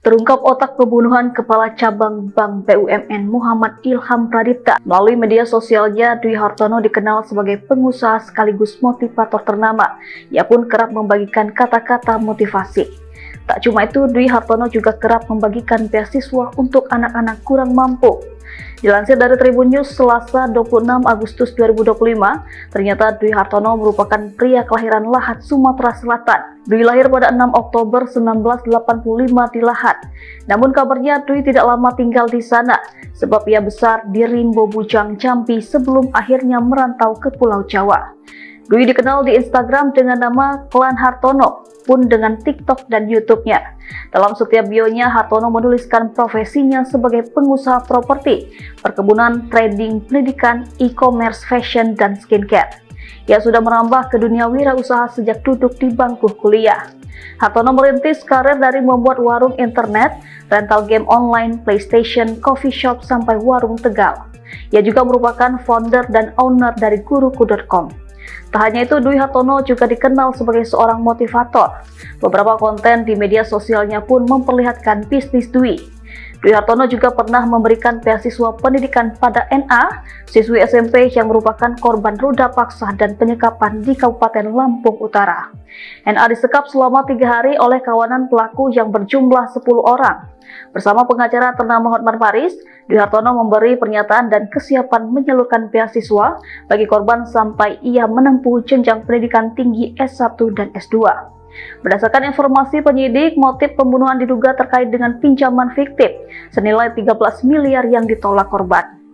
Terungkap otak pembunuhan Kepala Cabang Bank BUMN Muhammad Ilham Pradipta. Melalui media sosialnya, Dwi Hartono dikenal sebagai pengusaha sekaligus motivator ternama. Ia pun kerap membagikan kata-kata motivasi. Tak cuma itu, Dwi Hartono juga kerap membagikan beasiswa untuk anak-anak kurang mampu. Dilansir dari Tribun News Selasa 26 Agustus 2025, ternyata Dwi Hartono merupakan pria kelahiran Lahat, Sumatera Selatan. Dwi lahir pada 6 Oktober 1985 di Lahat. Namun kabarnya Dwi tidak lama tinggal di sana, sebab ia besar di Rimbo Bujang, Jambi sebelum akhirnya merantau ke Pulau Jawa. Dwi dikenal di Instagram dengan nama Klan Hartono, pun dengan TikTok dan YouTube-nya. Dalam setiap bio-nya, Hartono menuliskan profesinya sebagai pengusaha properti, perkebunan, trading, pendidikan, e-commerce, fashion, dan skincare. Ia sudah merambah ke dunia wirausaha sejak duduk di bangku kuliah. Hartono merintis karir dari membuat warung internet, rental game online, PlayStation, coffee shop, sampai warung Tegal. Ia juga merupakan founder dan owner dari guruku.com. Tak hanya itu, Dwi Hartono juga dikenal sebagai seorang motivator. Beberapa konten di media sosialnya pun memperlihatkan bisnis Dwi. Dwi Hartono juga pernah memberikan beasiswa pendidikan pada NA, siswi SMP yang merupakan korban ruda paksa dan penyekapan di Kabupaten Lampung Utara. NA disekap selama 3 hari oleh kawanan pelaku yang berjumlah 10 orang. Bersama pengacara ternama Hotman Paris, Dwi Hartono memberi pernyataan dan kesiapan menyalurkan beasiswa bagi korban sampai ia menempuh jenjang pendidikan tinggi S1 dan S2. Berdasarkan informasi penyidik, motif pembunuhan diduga terkait dengan pinjaman fiktif senilai 13 miliar yang ditolak korban.